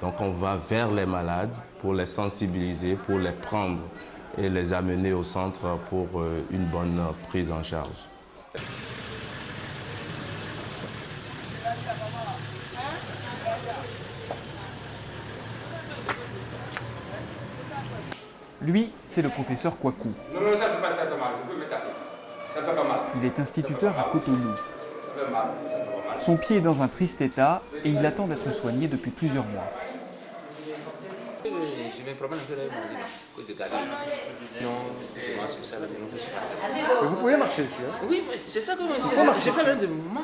Donc on va vers les malades pour les sensibiliser, pour les prendre et les amener au centre pour une bonne prise en charge. Lui, c'est le professeur Kwaku. Non, ça ne fait pas ça, mal. Je peux me taper. Ça ne fait pas mal. Il est instituteur à Cotonou. Ça fait mal. Ça fait pas mal. Son pied est dans un triste état et il attend d'être soigné depuis plusieurs mois. J'ai un problème de garder. Non, je m'assure ça. Vous pouvez marcher dessus. Hein. Oui, c'est ça que j'ai fait même des mouvements.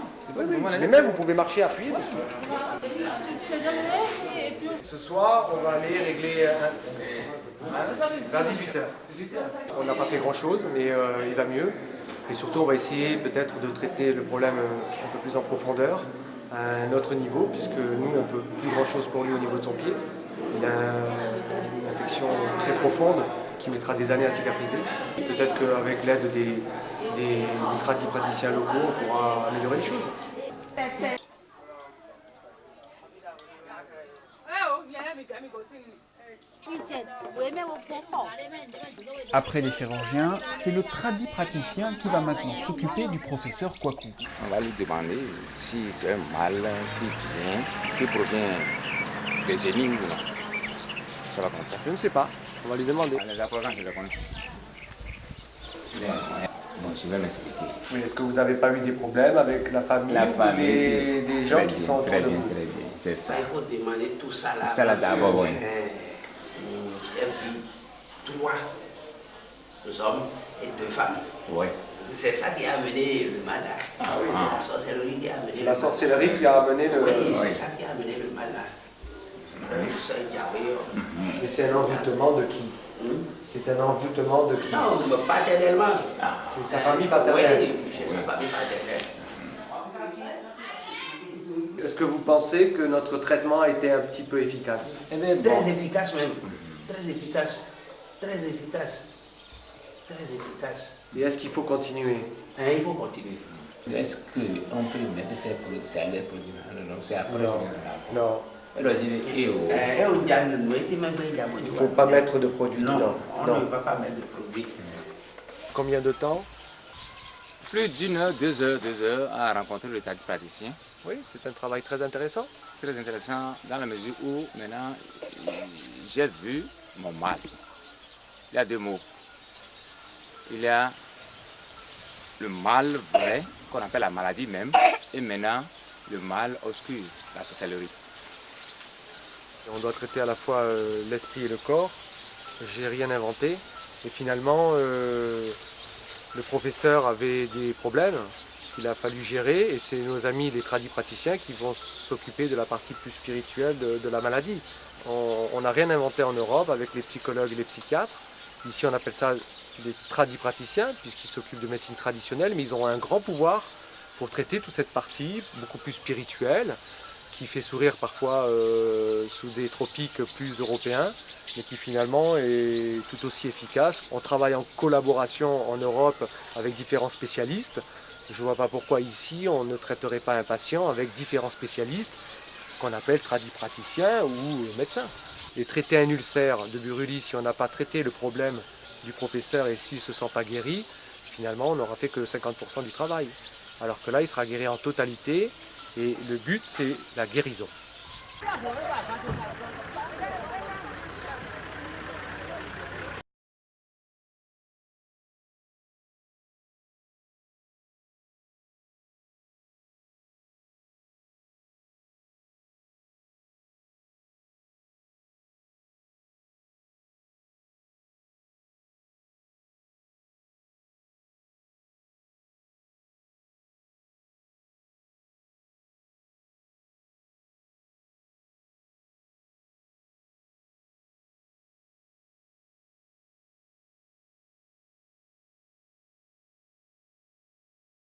Mais même, vous pouvez marcher appuyé dessus. Ce soir, on va aller régler vers 18h. On n'a pas fait grand-chose, mais il va mieux. Et surtout, on va essayer peut-être de traiter le problème un peu plus en profondeur, à un autre niveau, puisque nous, on ne peut plus grand-chose pour lui au niveau de son pied. Il a une infection très profonde qui mettra des années à cicatriser. Peut-être qu'avec l'aide des tradipraticiens locaux, on pourra améliorer les choses. Après les chirurgiens, c'est le tradipraticien qui va maintenant s'occuper du professeur Kwaku. On va lui demander si c'est un mal qui provient des génies ou non. Ça va comme ça. Je ne sais pas, on va lui demander. Les apprenants, je les connais. Bon, je vais m'expliquer. Oui, est-ce que vous n'avez pas eu des problèmes avec la famille, des gens qui sont autour de vous? Très bien, c'est ça. Il faut demander tout ça là. Tout ça là d'abord, oui. J'ai vu 3 hommes et 2 femmes. Oui. C'est ça qui a amené le mal là. Ah oui, c'est la sorcellerie qui a amené C'est la sorcellerie qui a amené le... Oui, c'est ça qui a amené le mal là. Mais c'est un envoûtement de qui? C'est un envoûtement de qui? Non, paternellement. C'est sa famille paternelle. Oui, c'est sa famille paternelle. Est-ce que vous pensez que notre traitement a été un petit peu efficace? Très efficace même. Très efficace. Très efficace. Très efficace. Et est-ce qu'il faut continuer? Il faut continuer. Est-ce qu'on peut mettre ces produits, non, c'est après. Non. Alors, je dis, Il Il ne faut pas mettre de produits dedans. On ne peut pas mettre de produits. Combien de temps? plus d'une heure, 2 heures à rencontrer le praticien. Oui, c'est un travail très intéressant. Très intéressant dans la mesure où maintenant j'ai vu mon mal. Il y a 2 mots. Il y a le mal vrai, qu'on appelle la maladie même, et maintenant le mal obscur, la sorcellerie. On doit traiter à la fois l'esprit et le corps. J'ai rien inventé. Et finalement, le professeur avait des problèmes qu'il a fallu gérer. Et c'est nos amis les tradipraticiens qui vont s'occuper de la partie plus spirituelle de la maladie. On n'a rien inventé en Europe avec les psychologues et les psychiatres. Ici, on appelle ça des tradipraticiens, puisqu'ils s'occupent de médecine traditionnelle, mais ils ont un grand pouvoir pour traiter toute cette partie beaucoup plus spirituelle, qui fait sourire parfois sous des tropiques plus européens, mais qui finalement est tout aussi efficace. On travaille en collaboration en Europe avec différents spécialistes. Je ne vois pas pourquoi ici on ne traiterait pas un patient avec différents spécialistes qu'on appelle tradipraticiens ou médecins. Et traiter un ulcère de Buruli, si on n'a pas traité le problème du professeur et s'il ne se sent pas guéri, finalement on n'aura fait que 50% du travail. Alors que là il sera guéri en totalité et le but c'est la guérison.